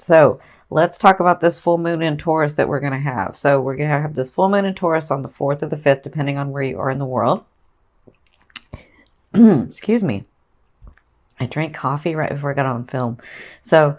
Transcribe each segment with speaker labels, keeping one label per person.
Speaker 1: So let's talk about this full moon in Taurus that we're going to have. So we're going to have this full moon in Taurus on the 4th or the 5th, depending on where you are in the world. Excuse me. I drank coffee right before I got on film. So,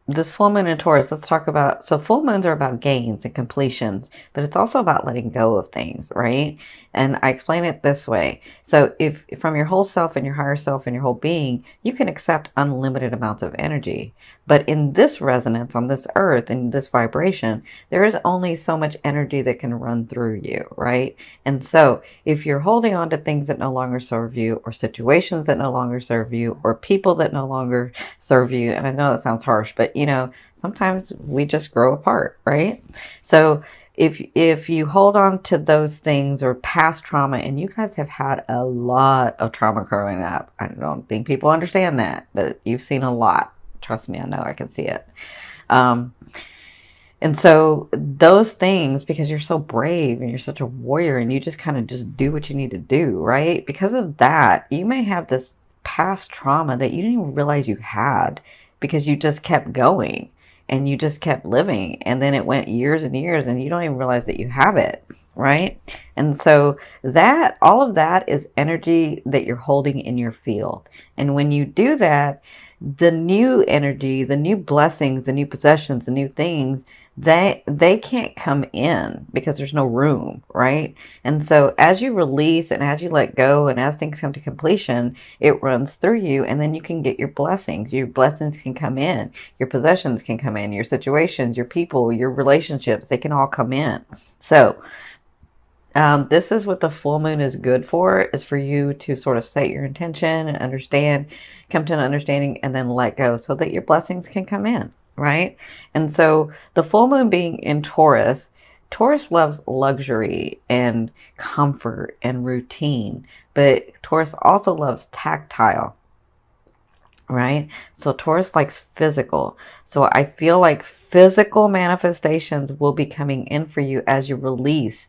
Speaker 1: this full moon in Taurus, let's talk about, so full moons are about gains and completions, but it's also about letting go of things, right? And I explain it this way. So if from your whole self and your higher self and your whole being, you can accept unlimited amounts of energy. But in this resonance on this earth, in this vibration, there is only so much energy that can run through you, right? And so if you're holding on to things that no longer serve you, or situations that no longer serve you, or people that no longer serve you, and I know that sounds harsh, but sometimes we just grow apart, right? So if you hold on to those things or past trauma, and you guys have had a lot of trauma growing up, I don't think people understand that, but you've seen a lot. Trust me, I know, I can see it. And so those things, because you're so brave and you're such a warrior and you just kind of just do what you need to do, right? Because of that, you may have this past trauma that you didn't even realize you had, because you just kept going and you just kept living, and then it went years and years and you don't even realize that you have it, right? And so that, all of that is energy that you're holding in your field. And when you do that, the new energy, the new blessings, the new possessions, the new things, they can't come in because there's no room, right? And so as you release and as you let go and as things come to completion, it runs through you, and then you can get your blessings. Your blessings can come in, your possessions can come in, your situations, your people, your relationships, they can all come in. So this is what the full moon is good for, is for you to sort of set your intention and understand, come to an understanding, and then let go so that your blessings can come in, right? And so the full moon being in Taurus, Taurus loves luxury and comfort and routine, but Taurus also loves tactile, right? So Taurus likes physical. So I feel like physical manifestations will be coming in for you as you release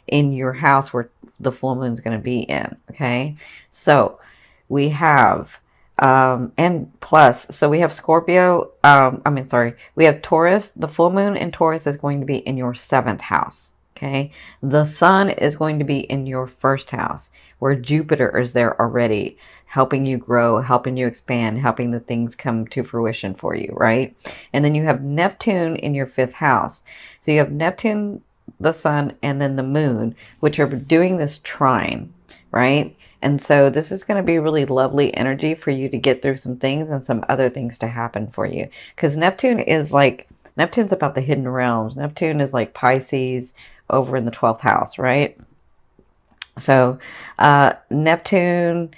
Speaker 1: in your house where the full moon is going to be in. Okay, so we have and plus, so we have Scorpio, we have Taurus. The full moon in Taurus is going to be in your 7th house. Okay, the sun is going to be in your 1st house, where Jupiter is there already, helping you grow, helping you expand, helping the things come to fruition for you, right? And then you have Neptune in your 5th house. So you have Neptune, the sun, and then the moon, which are doing this trine, right? And so this is going to be really lovely energy for you to get through some things and some other things to happen for you, because Neptune's about the hidden realms. Neptune is like Pisces over in the 12th house, right? So Neptune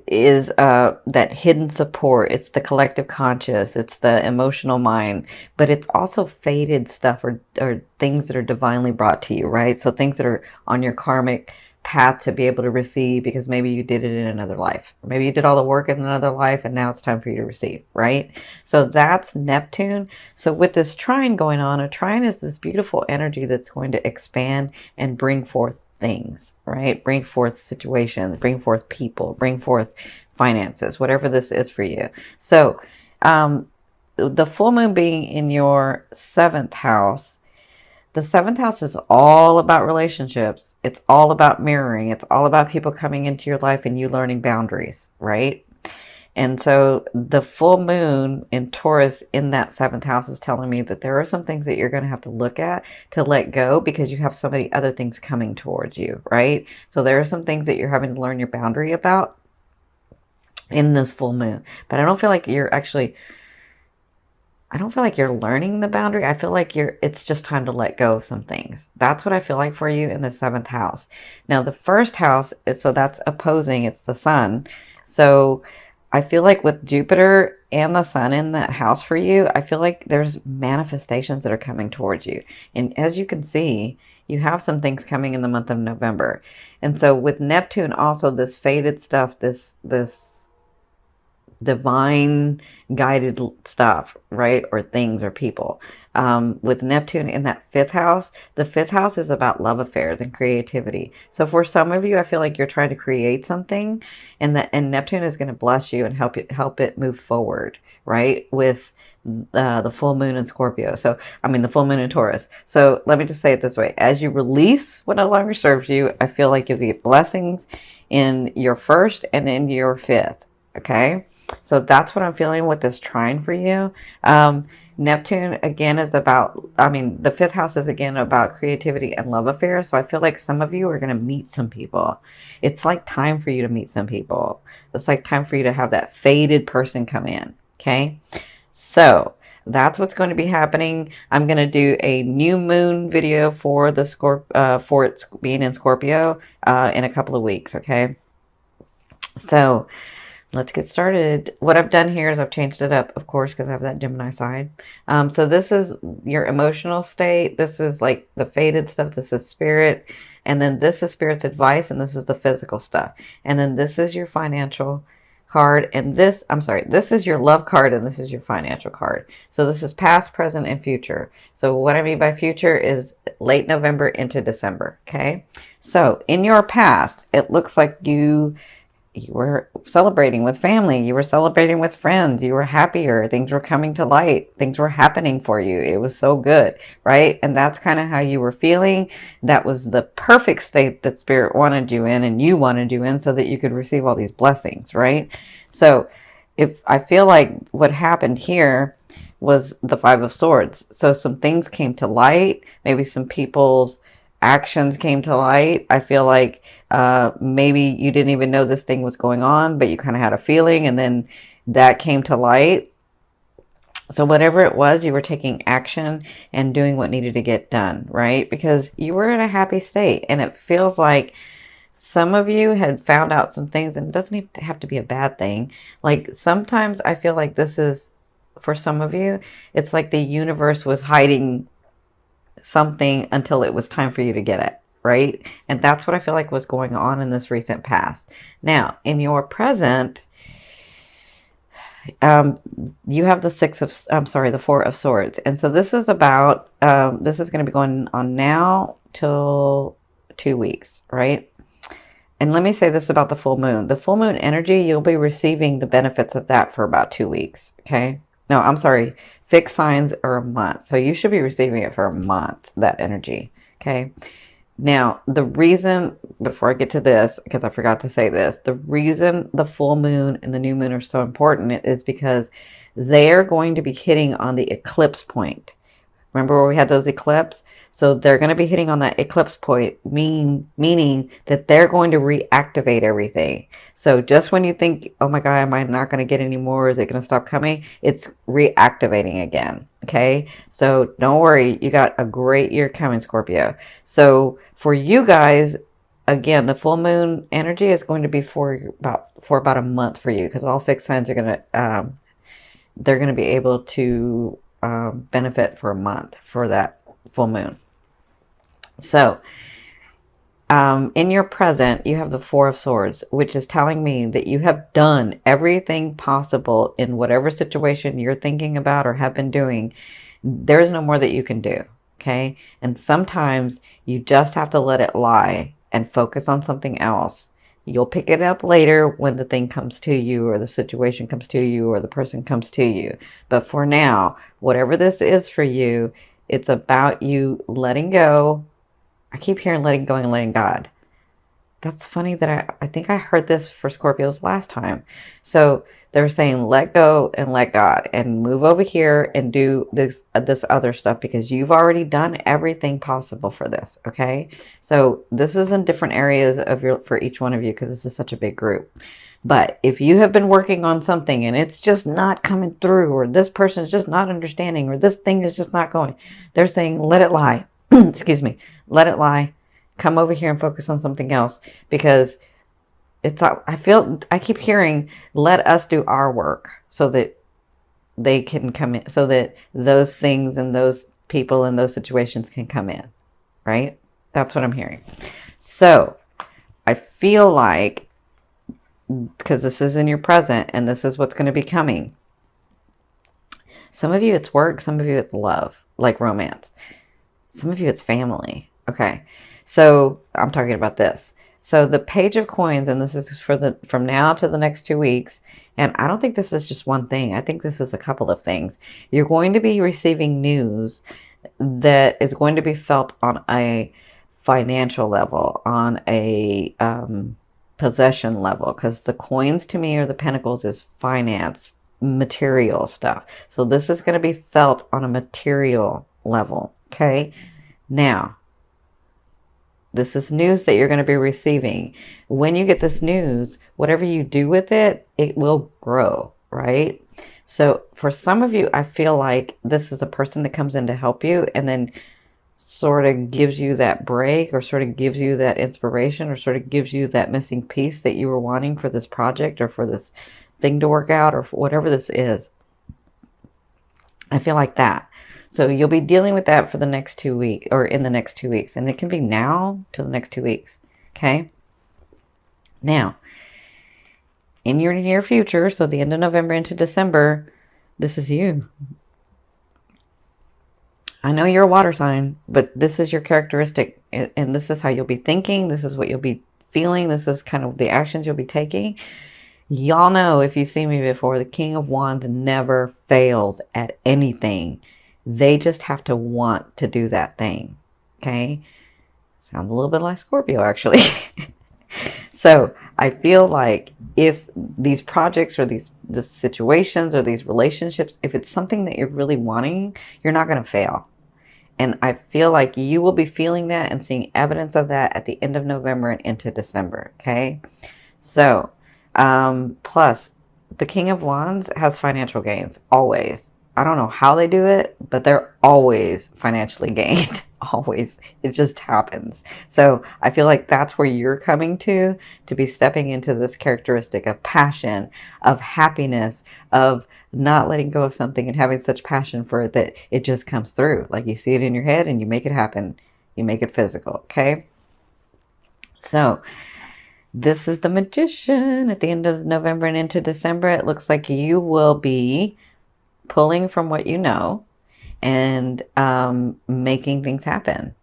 Speaker 1: is that hidden support. It's the collective conscious, it's the emotional mind, but it's also fated stuff, or things that are divinely brought to you, right? So things that are on your karmic path to be able to receive, because maybe you did it in another life, or maybe you did all the work in another life and now it's time for you to receive, right? So that's Neptune. So with this trine going on, a trine is this beautiful energy that's going to expand and bring forth things, right? Bring forth situations, bring forth people, bring forth finances, whatever this is for you. So the full moon being in your 7th house, the 7th house is all about relationships. It's all about mirroring. It's all about people coming into your life and you learning boundaries, right? And so the full moon in Taurus in that 7th house is telling me that there are some things that you're going to have to look at to let go, because you have so many other things coming towards you, right? So there are some things that you're having to learn your boundary about in this full moon. But I don't feel like you're learning the boundary. I feel like it's just time to let go of some things. That's what I feel like for you in the 7th house. Now the 1st house so that's opposing, it's the sun. So I feel like with Jupiter and the sun in that house for you, I feel like there's manifestations that are coming towards you. And as you can see, you have some things coming in the month of November. And so with Neptune also, this fated stuff, this divine guided stuff, right? Or things or people. With Neptune in that 5th house, the 5th house is about love affairs and creativity. So for some of you, I feel like you're trying to create something, and Neptune is going to bless you and help it move forward, right? With the full moon in Scorpio. So, I mean, the full moon in Taurus. So let me just say it this way. As you release what no longer serves you, I feel like you'll get blessings in your first and in your fifth. Okay. So that's what I'm feeling with this trine for you. Neptune again is about, I mean, the fifth house is again about creativity and love affairs. So I feel like some of you are going to meet some people. It's like time for you to meet some people. It's like time for you to have that fated person come in. Okay. So that's what's going to be happening. I'm going to do a new moon video for the for it being in Scorpio in a couple of weeks. Okay. So let's get started. What I've done here is I've changed it up, of course, because I have that Gemini side. So this is your emotional state. This is like the fated stuff. This is spirit. And then this is spirit's advice. And this is the physical stuff. And then this is your financial card. And this, I'm sorry, this is your love card. And this is your financial card. So this is past, present, and future. So what I mean by future is late November into December. Okay. So in your past, it looks like you were celebrating with family, you were celebrating with friends, you were happier, things were coming to light, things were happening for you. It was so good, right? And that's kind of how you were feeling. That was the perfect state that spirit wanted you in and you wanted you in so that you could receive all these blessings, right? So if I feel like what happened here was the Five of Swords. So some things came to light, maybe some people's actions came to light. I feel like maybe you didn't even know this thing was going on, but you kind of had a feeling, and then that came to light. So whatever it was, you were taking action and doing what needed to get done, right? Because you were in a happy state, and it feels like some of you had found out some things, and it doesn't even have to be a bad thing. Like sometimes I feel like this is, for some of you, it's like the universe was hiding something until it was time for you to get it, right? And that's what I feel like was going on in this recent past. Now, in your present, you have the Four of Swords. And so this is about, this is going to be going on now till 2 weeks, right? And let me say this about the full moon. The full moon energy, you'll be receiving the benefits of that for about 2 weeks, okay? No, I'm sorry. Fixed signs are a month. So you should be receiving it for a month, that energy. Okay. Now, the reason, before I get to this, because I forgot to say this, the reason the full moon and the new moon are so important is because they're going to be hitting on the eclipse point. Remember where we had those eclipses? So they're going to be hitting on that eclipse point, meaning that they're going to reactivate everything. So just when you think, oh my God, am I not going to get any more? Is it going to stop coming? It's reactivating again. Okay. So don't worry. You got a great year coming, Scorpio. So for you guys, again, the full moon energy is going to be for about a month for you, because all fixed signs are going to, they're going to be able to benefit for a month for that full moon. So in your present, you have the Four of Swords, which is telling me that you have done everything possible in whatever situation you're thinking about or have been doing. There's no more that you can do. Okay. And sometimes you just have to let it lie and focus on something else. You'll pick it up later when the thing comes to you, or the situation comes to you, or the person comes to you. But for now, whatever this is for you, it's about you letting go. I keep hearing letting go and letting God. That's funny that I think I heard this for Scorpios last time. So they're saying let go and let God, and move over here and do this other stuff, because you've already done everything possible for this. Okay. So this is in different areas for each one of you, because this is such a big group. But if you have been working on something and it's just not coming through, or this person is just not understanding, or this thing is just not going, they're saying let it lie. Excuse me. Let it lie. Come over here and focus on something else, because I keep hearing, let us do our work so that they can come in, so that those things and those people and those situations can come in, right? That's what I'm hearing. So I feel like, because this is in your present and this is what's going to be coming. Some of you it's work, some of you it's love, like romance. Some of you it's family. Okay. So I'm talking about this. So the Page of Coins, and this is for the from now to the next 2 weeks, and I don't think this is just one thing. I think this is a couple of things. You're going to be receiving news that is going to be felt on a financial level, on a possession level, because the coins to me, or the pentacles, is finance, material stuff. So this is going to be felt on a material level. Okay. Now, this is news that you're going to be receiving. When you get this news, whatever you do with it, it will grow, right? So for some of you, I feel like this is a person that comes in to help you and then sort of gives you that break, or sort of gives you that inspiration, or sort of gives you that missing piece that you were wanting for this project, or for this thing to work out, or for whatever this is. I feel like that. So you'll be dealing with that for the next 2 weeks, or in the next 2 weeks. And it can be now to the next 2 weeks. Okay. Now, in your near future, so the end of November into December, this is you. I know you're a water sign, but this is your characteristic. And this is how you'll be thinking. This is what you'll be feeling. This is kind of the actions you'll be taking. Y'all know, if you've seen me before, the King of Wands never fails at anything. They just have to want to do that thing. Okay? Sounds a little bit like Scorpio, actually. So I feel like if these projects, or these situations, or these relationships, if it's something that you're really wanting, you're not going to fail. And I feel like you will be feeling that and seeing evidence of that at the end of November and into December. Okay? So, plus, the King of Wands has financial gains, always. I don't know how they do it, but they're always financially gained. Always. It just happens. So I feel like that's where you're coming to be stepping into this characteristic of passion, of happiness, of not letting go of something and having such passion for it that it just comes through. Like you see it in your head and you make it happen. You make it physical. Okay? So this is the Magician. At the end of November and into December, it looks like you will be pulling from what you know and making things happen.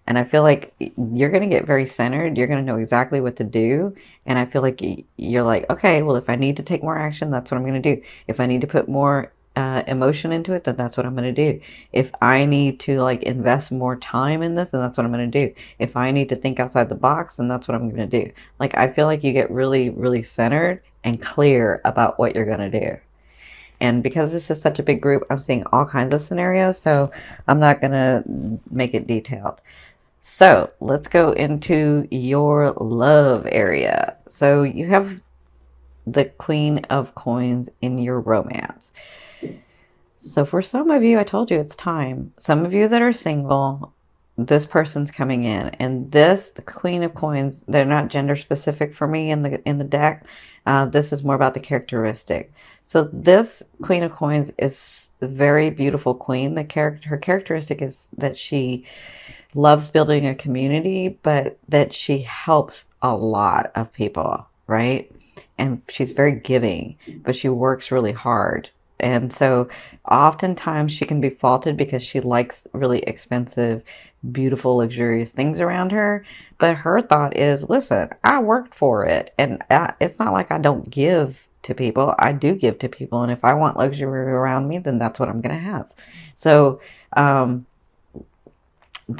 Speaker 1: And I feel like you're going to get very centered. You're going to know exactly what to do. And I feel like you're like, okay, well, if I need to take more action, that's what I'm going to do. If I need to put more emotion into it, then that's what I'm going to do. If I need to like invest more time in this, then that's what I'm going to do. If I need to think outside the box, then that's what I'm going to do. Like, I feel like you get really, really centered and clear about what you're going to do. And because this is such a big group, I'm seeing all kinds of scenarios, so I'm not going to make it detailed. So let's go into your love area. So you have the Queen of Coins in your romance. So for some of you, I told you it's time. Some of you that are single, this person's coming in. And this, the Queen of Coins, they're not gender specific for me in the deck. This is more about the characteristic. So this Queen of Coins is a very beautiful queen. Her characteristic is that she loves building a community, but that she helps a lot of people, right? And she's very giving, but she works really hard. And so oftentimes she can be faulted because she likes really expensive, beautiful, luxurious things around her. But her thought is, listen, I worked for it. And it's not like I don't give to people. I do give to people. And if I want luxury around me, then that's what I'm going to have. So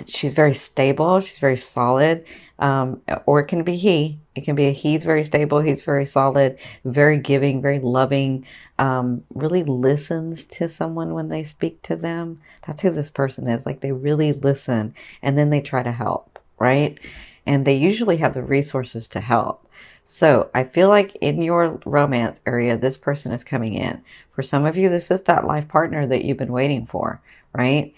Speaker 1: she's very stable. She's very solid. Or it can be he. It can be a he's very stable. He's very solid, very giving, very loving, really listens to someone when they speak to them. That's who this person is. Like, they really listen and then they try to help, right? And they usually have the resources to help. So I feel like in your romance area, this person is coming in. For some of you, this is that life partner that you've been waiting for, right?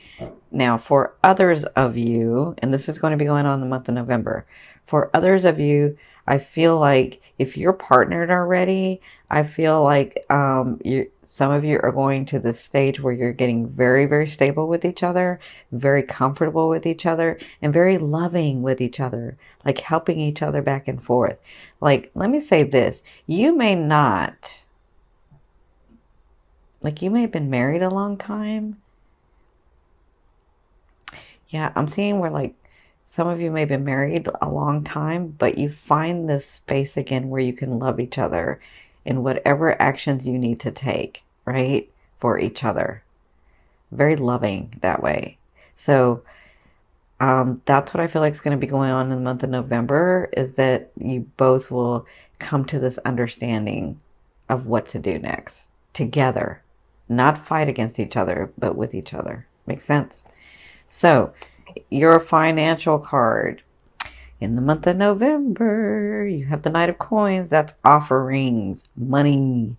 Speaker 1: Now, for others of you, and this is going to be going on the month of November, for others of you, I feel like if you're partnered already, I feel like some of you are going to this stage where you're getting very, very stable with each other, very comfortable with each other, and very loving with each other, like helping each other back and forth. Like, let me say this, you may not, like, you may have been married a long time. Yeah, I'm seeing where, like, Some of you may have been married a long time, but you find this space again where you can love each other in whatever actions you need to take, right? For each other. Very loving that way. So that's what I feel like is going to be going on in the month of November, is that you both will come to this understanding of what to do next together. Not fight against each other, but with each other. Makes sense? So, your financial card. In the month of November, you have the Knight of Coins. That's offerings, money,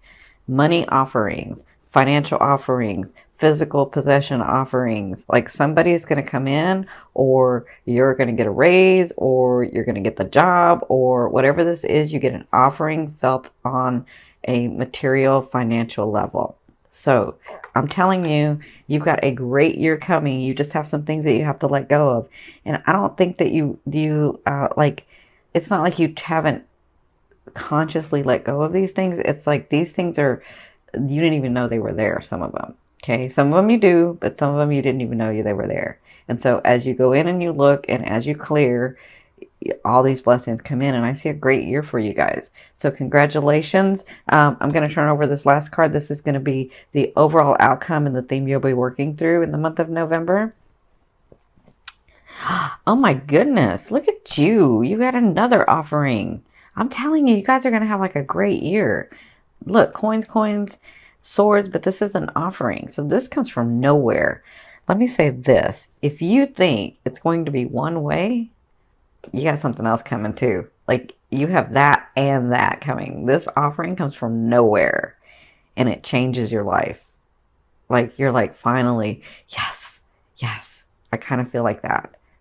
Speaker 1: money offerings, financial offerings, physical possession offerings. Like somebody's going to come in, or you're going to get a raise, or you're going to get the job, or whatever this is, you get an offering felt on a material financial level. So I'm telling you, you've got a great year coming. You just have some things that you have to let go of. And I don't think that like, it's not like you haven't consciously let go of these things. It's like these things are, you didn't even know they were there, some of them. Okay. Some of them you do, but some of them you didn't even know they were there. And so as you go in and you look and as you clear, all these blessings come in, and I see a great year for you guys. So congratulations. I'm going to turn over this last card. This is going to be the overall outcome and the theme you'll be working through in the month of November. Oh my goodness. Look at you. You got another offering. I'm telling you, you guys are going to have like a great year. Look, coins, coins, swords, but this is an offering. So this comes from nowhere. Let me say this. If you think it's going to be one way, you got something else coming too. Like you have that and that coming. This offering comes from nowhere and it changes your life. Like you're like, finally, yes, yes. I kind of feel like that.